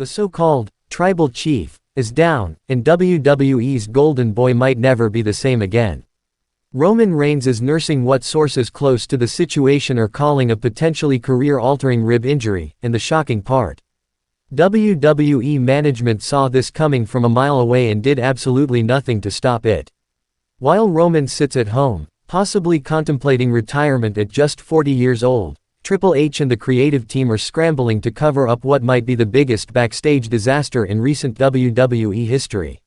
The so-called tribal chief is down, and WWE's golden boy might never be the same again. Roman Reigns is nursing what sources close to the situation are calling a potentially career-altering rib injury, and the shocking part. WWE management saw this coming from a mile away and did absolutely nothing to stop it. While Roman sits at home, possibly contemplating retirement at just 40 years old, Triple H and the creative team are scrambling to cover up what might be the biggest backstage disaster in recent WWE history.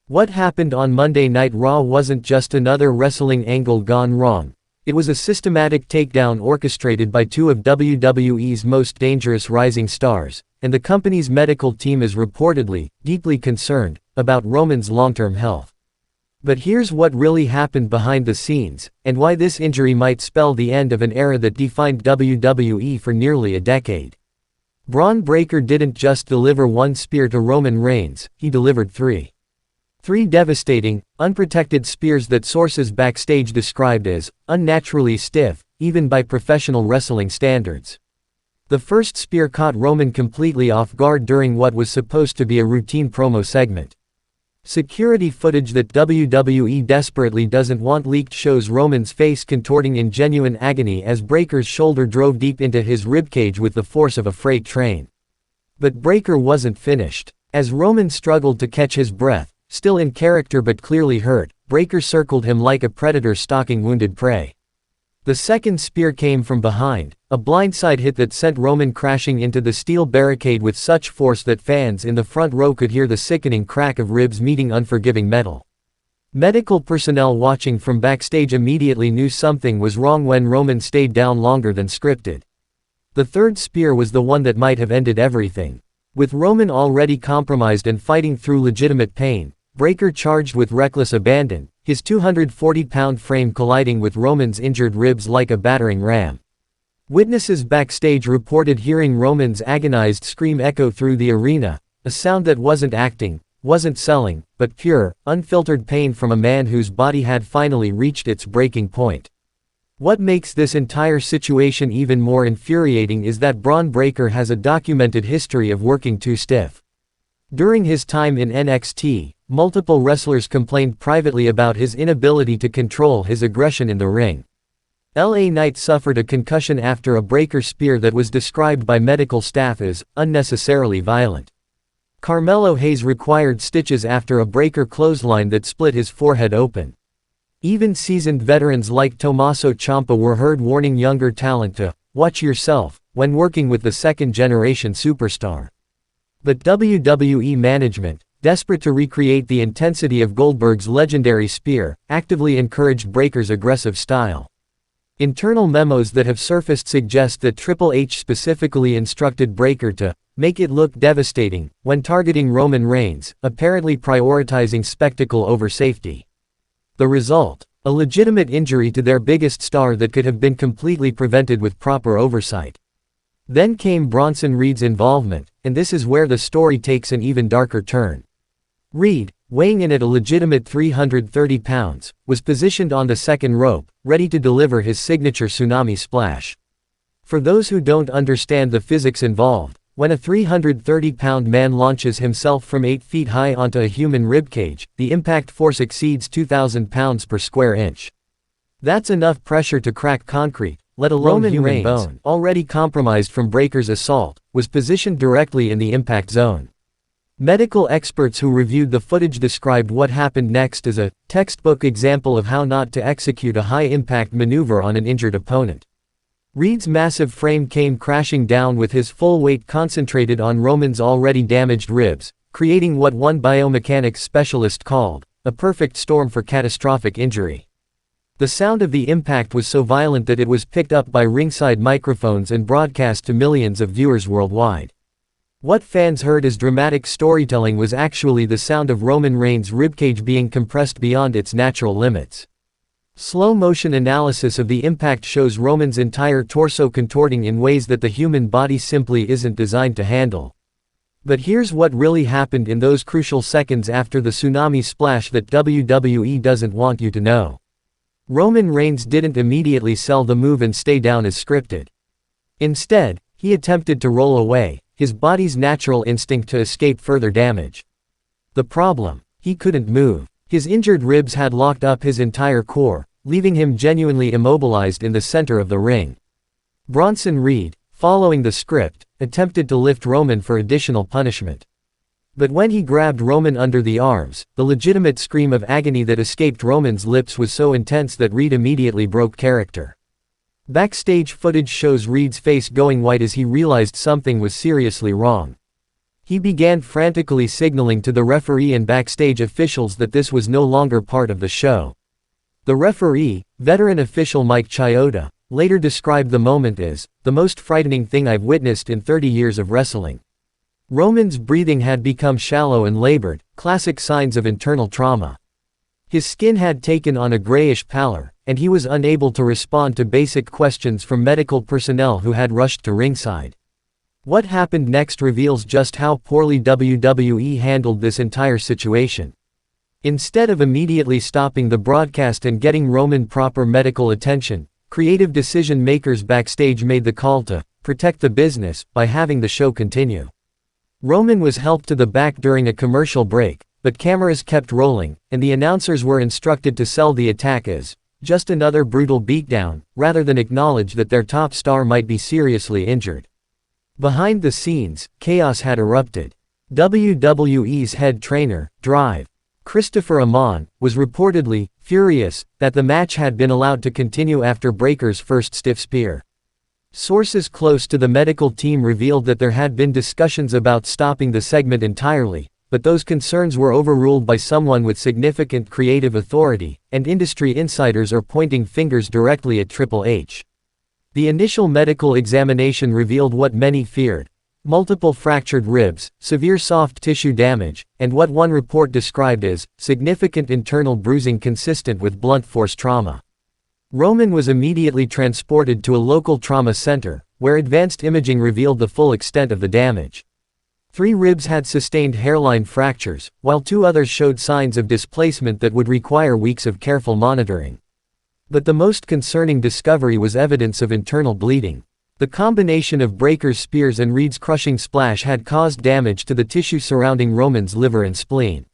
What happened on Monday Night Raw wasn't just another wrestling angle gone wrong. It was a systematic takedown orchestrated by two of WWE's most dangerous rising stars, and the company's medical team is reportedly deeply concerned about Roman's long-term health. But here's what really happened behind the scenes, and why this injury might spell the end of an era that defined WWE for nearly a decade. Bron Breakker didn't just deliver one spear to Roman Reigns, he delivered three. Three devastating, unprotected spears that sources backstage described as unnaturally stiff, even by professional wrestling standards. The first spear caught Roman completely off guard during what was supposed to be a routine promo segment. Security footage that WWE desperately doesn't want leaked shows Roman's face contorting in genuine agony as Breakker's shoulder drove deep into his ribcage with the force of a freight train. But Breakker wasn't finished. As Roman struggled to catch his breath, still in character but clearly hurt, Breakker circled him like a predator stalking wounded prey. The second spear came from behind, a blindside hit that sent Roman crashing into the steel barricade with such force that fans in the front row could hear the sickening crack of ribs meeting unforgiving metal. Medical personnel watching from backstage immediately knew something was wrong when Roman stayed down longer than scripted. The third spear was the one that might have ended everything. With Roman already compromised and fighting through legitimate pain, Breakker charged with reckless abandon, his 240-pound frame colliding with Roman's injured ribs like a battering ram. Witnesses backstage reported hearing Roman's agonized scream echo through the arena, a sound that wasn't acting, wasn't selling, but pure, unfiltered pain from a man whose body had finally reached its breaking point. What makes this entire situation even more infuriating is that Bron Breakker has a documented history of working too stiff. During his time in NXT, multiple wrestlers complained privately about his inability to control his aggression in the ring. LA Knight suffered a concussion after a Breakker spear that was described by medical staff as unnecessarily violent. Carmelo Hayes required stitches after a Breakker clothesline that split his forehead open. Even seasoned veterans like Tommaso Ciampa were heard warning younger talent to watch yourself when working with the second-generation superstar. But WWE management, desperate to recreate the intensity of Goldberg's legendary spear, actively encouraged Breakker's aggressive style. Internal memos that have surfaced suggest that Triple H specifically instructed Breakker to make it look devastating when targeting Roman Reigns, apparently prioritizing spectacle over safety. The result? A legitimate injury to their biggest star that could have been completely prevented with proper oversight. Then came Bronson Reed's involvement, and this is where the story takes an even darker turn. Reed, weighing in at a legitimate 330 pounds, was positioned on the second rope, ready to deliver his signature Tsunami splash. For those who don't understand the physics involved, when a 330-pound man launches himself from 8 feet high onto a human ribcage, the impact force exceeds 2,000 pounds per square inch. That's enough pressure to crack concrete, let alone human Reigns, bone. Already compromised from Breakker's assault, was positioned directly in the impact zone. Medical experts who reviewed the footage described what happened next as a textbook example of how not to execute a high-impact maneuver on an injured opponent. Reed's massive frame came crashing down with his full weight concentrated on Roman's already damaged ribs, creating what one biomechanics specialist called a perfect storm for catastrophic injury. The sound of the impact was so violent that it was picked up by ringside microphones and broadcast to millions of viewers worldwide. What fans heard as dramatic storytelling was actually the sound of Roman Reigns' ribcage being compressed beyond its natural limits. Slow-motion analysis of the impact shows Roman's entire torso contorting in ways that the human body simply isn't designed to handle. But here's what really happened in those crucial seconds after the Tsunami splash that WWE doesn't want you to know. Roman Reigns didn't immediately sell the move and stay down as scripted. Instead, he attempted to roll away, his body's natural instinct to escape further damage. The problem? He couldn't move. His injured ribs had locked up his entire core, leaving him genuinely immobilized in the center of the ring. Bronson Reed, following the script, attempted to lift Roman for additional punishment. But when he grabbed Roman under the arms, the legitimate scream of agony that escaped Roman's lips was so intense that Reed immediately broke character. Backstage footage shows Reed's face going white as he realized something was seriously wrong. He began frantically signaling to the referee and backstage officials that this was no longer part of the show. The referee, veteran official Mike Chioda, later described the moment as the most frightening thing I've witnessed in 30 years of wrestling. Roman's breathing had become shallow and labored, classic signs of internal trauma. His skin had taken on a grayish pallor, and he was unable to respond to basic questions from medical personnel who had rushed to ringside. What happened next reveals just how poorly WWE handled this entire situation. Instead of immediately stopping the broadcast and getting Roman proper medical attention, creative decision makers backstage made the call to protect the business by having the show continue. Roman was helped to the back during a commercial break, but cameras kept rolling, and the announcers were instructed to sell the attack as just another brutal beatdown, rather than acknowledge that their top star might be seriously injured. Behind the scenes, chaos had erupted. WWE's head trainer, Drive, Christopher Amon, was reportedly furious that the match had been allowed to continue after Breakker's first stiff spear. Sources close to the medical team revealed that there had been discussions about stopping the segment entirely, but those concerns were overruled by someone with significant creative authority, and industry insiders are pointing fingers directly at Triple H. The initial medical examination revealed what many feared: multiple fractured ribs, severe soft tissue damage, and what one report described as significant internal bruising consistent with blunt force trauma. Roman was immediately transported to a local trauma center, where advanced imaging revealed the full extent of the damage. 3 ribs had sustained hairline fractures, while 2 others showed signs of displacement that would require weeks of careful monitoring. But the most concerning discovery was evidence of internal bleeding. The combination of Breakker's spears and Reed's crushing splash had caused damage to the tissue surrounding Roman's liver and spleen.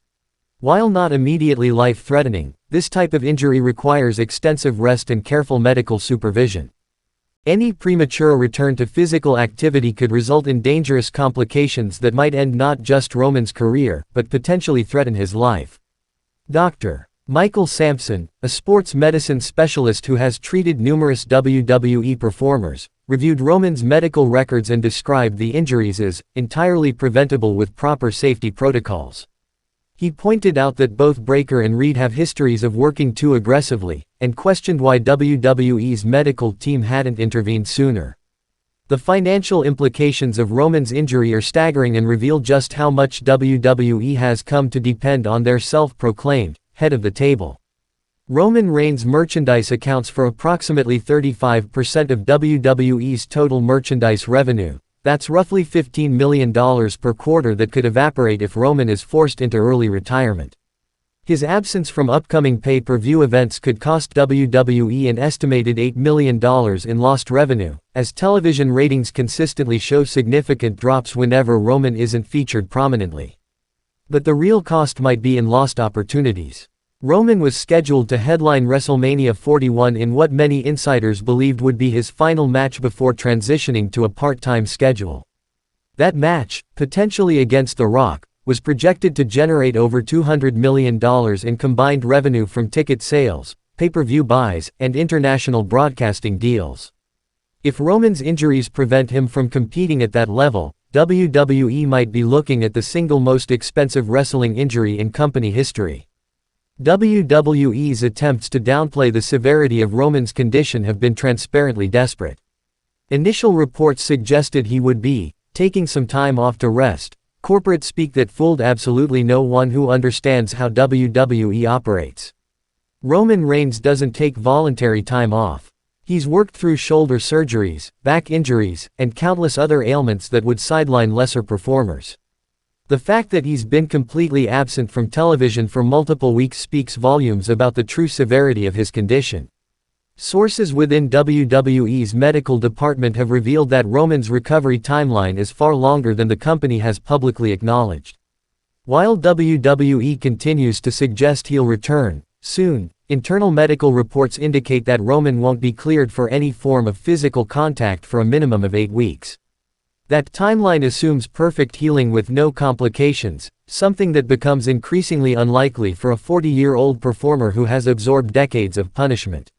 While not immediately life-threatening, this type of injury requires extensive rest and careful medical supervision. Any premature return to physical activity could result in dangerous complications that might end not just Roman's career, but potentially threaten his life. Dr. Michael Sampson, a sports medicine specialist who has treated numerous WWE performers, reviewed Roman's medical records and described the injuries as entirely preventable with proper safety protocols. He pointed out that both Breakker and Reed have histories of working too aggressively, and questioned why WWE's medical team hadn't intervened sooner. The financial implications of Roman's injury are staggering and reveal just how much WWE has come to depend on their self-proclaimed head of the table. Roman Reigns' merchandise accounts for approximately 35% of WWE's total merchandise revenue. That's roughly $15 million per quarter that could evaporate if Roman is forced into early retirement. His absence from upcoming pay-per-view events could cost WWE an estimated $8 million in lost revenue, as television ratings consistently show significant drops whenever Roman isn't featured prominently. But the real cost might be in lost opportunities. Roman was scheduled to headline WrestleMania 41 in what many insiders believed would be his final match before transitioning to a part-time schedule. That match, potentially against The Rock, was projected to generate over $200 million in combined revenue from ticket sales, pay-per-view buys, and international broadcasting deals. If Roman's injuries prevent him from competing at that level, WWE might be looking at the single most expensive wrestling injury in company history. WWE's attempts to downplay the severity of Roman's condition have been transparently desperate. Initial reports suggested he would be taking some time off to rest, corporate speak that fooled absolutely no one who understands how WWE operates. Roman Reigns doesn't take voluntary time off. He's worked through shoulder surgeries, back injuries, and countless other ailments that would sideline lesser performers. The fact that he's been completely absent from television for multiple weeks speaks volumes about the true severity of his condition. Sources within WWE's medical department have revealed that Roman's recovery timeline is far longer than the company has publicly acknowledged. While WWE continues to suggest he'll return soon, internal medical reports indicate that Roman won't be cleared for any form of physical contact for a minimum of 8 weeks. That timeline assumes perfect healing with no complications, something that becomes increasingly unlikely for a 40-year-old performer who has absorbed decades of punishment.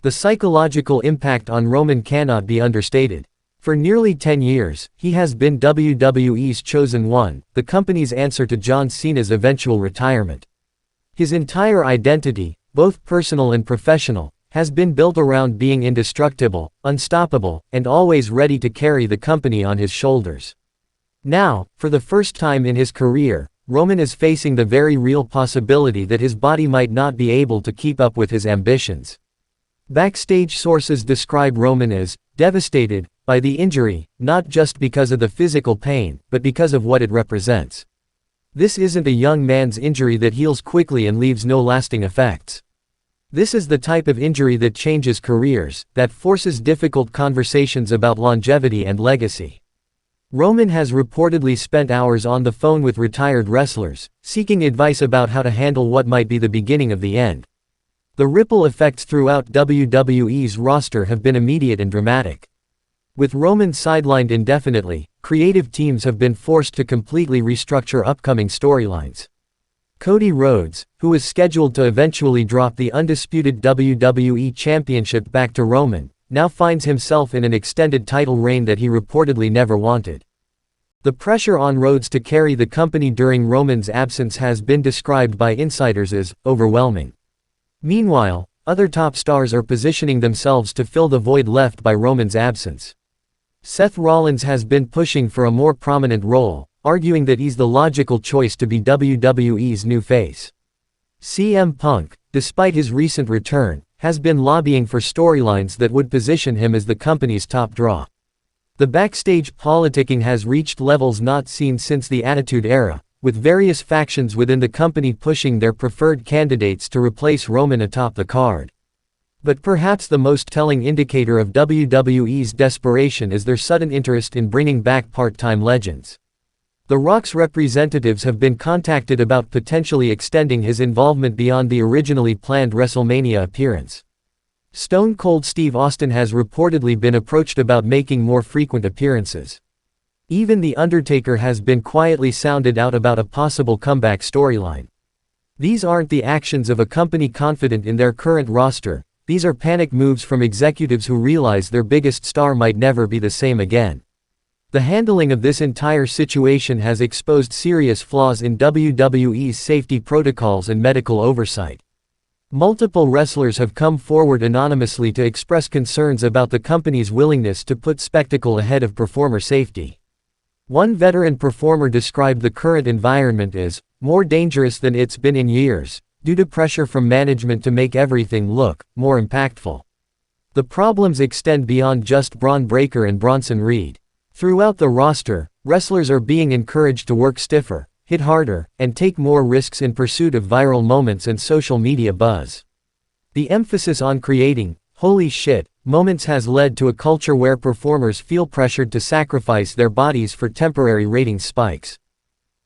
The psychological impact on Roman cannot be understated. For nearly 10 years, he has been WWE's chosen one, the company's answer to John Cena's eventual retirement. His entire identity, both personal and professional, has been built around being indestructible, unstoppable, and always ready to carry the company on his shoulders. Now, for the first time in his career, Roman is facing the very real possibility that his body might not be able to keep up with his ambitions. Backstage sources describe Roman as devastated by the injury, not just because of the physical pain, but because of what it represents. This isn't a young man's injury that heals quickly and leaves no lasting effects. This is the type of injury that changes careers, that forces difficult conversations about longevity and legacy. Roman has reportedly spent hours on the phone with retired wrestlers, seeking advice about how to handle what might be the beginning of the end. The ripple effects throughout WWE's roster have been immediate and dramatic. With Roman sidelined indefinitely, creative teams have been forced to completely restructure upcoming storylines. Cody Rhodes, who is scheduled to eventually drop the undisputed WWE Championship back to Roman, now finds himself in an extended title reign that he reportedly never wanted. The pressure on Rhodes to carry the company during Roman's absence has been described by insiders as overwhelming. Meanwhile, other top stars are positioning themselves to fill the void left by Roman's absence. Seth Rollins has been pushing for a more prominent role, arguing that he's the logical choice to be WWE's new face. CM Punk, despite his recent return, has been lobbying for storylines that would position him as the company's top draw. The backstage politicking has reached levels not seen since the Attitude Era, with various factions within the company pushing their preferred candidates to replace Roman atop the card. But perhaps the most telling indicator of WWE's desperation is their sudden interest in bringing back part-time legends. The Rock's representatives have been contacted about potentially extending his involvement beyond the originally planned WrestleMania appearance. Stone Cold Steve Austin has reportedly been approached about making more frequent appearances. Even The Undertaker has been quietly sounded out about a possible comeback storyline. These aren't the actions of a company confident in their current roster, these are panic moves from executives who realize their biggest star might never be the same again. The handling of this entire situation has exposed serious flaws in WWE's safety protocols and medical oversight. Multiple wrestlers have come forward anonymously to express concerns about the company's willingness to put spectacle ahead of performer safety. One veteran performer described the current environment as more dangerous than it's been in years, due to pressure from management to make everything look more impactful. The problems extend beyond just Bron Breakker and Bronson Reed. Throughout the roster, wrestlers are being encouraged to work stiffer, hit harder, and take more risks in pursuit of viral moments and social media buzz. The emphasis on creating holy shit moments has led to a culture where performers feel pressured to sacrifice their bodies for temporary ratings spikes.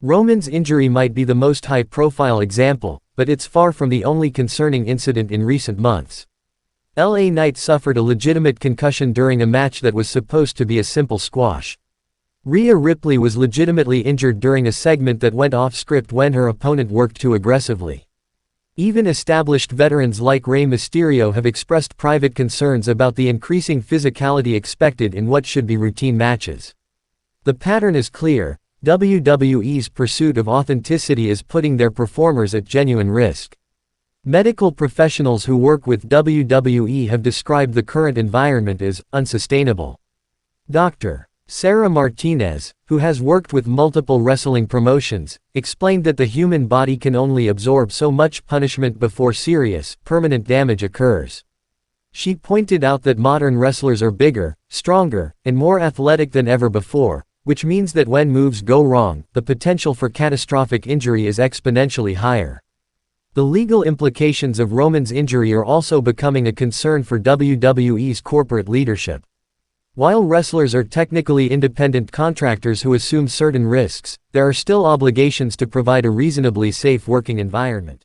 Roman's injury might be the most high-profile example, but it's far from the only concerning incident in recent months. LA Knight suffered a legitimate concussion during a match that was supposed to be a simple squash. Rhea Ripley was legitimately injured during a segment that went off script when her opponent worked too aggressively. Even established veterans like Rey Mysterio have expressed private concerns about the increasing physicality expected in what should be routine matches. The pattern is clear: WWE's pursuit of authenticity is putting their performers at genuine risk. Medical professionals who work with WWE have described the current environment as unsustainable. Dr. Sarah Martinez, who has worked with multiple wrestling promotions, explained that the human body can only absorb so much punishment before serious, permanent damage occurs. She pointed out that modern wrestlers are bigger, stronger, and more athletic than ever before, which means that when moves go wrong, the potential for catastrophic injury is exponentially higher. The legal implications of Roman's injury are also becoming a concern for WWE's corporate leadership. While wrestlers are technically independent contractors who assume certain risks, there are still obligations to provide a reasonably safe working environment.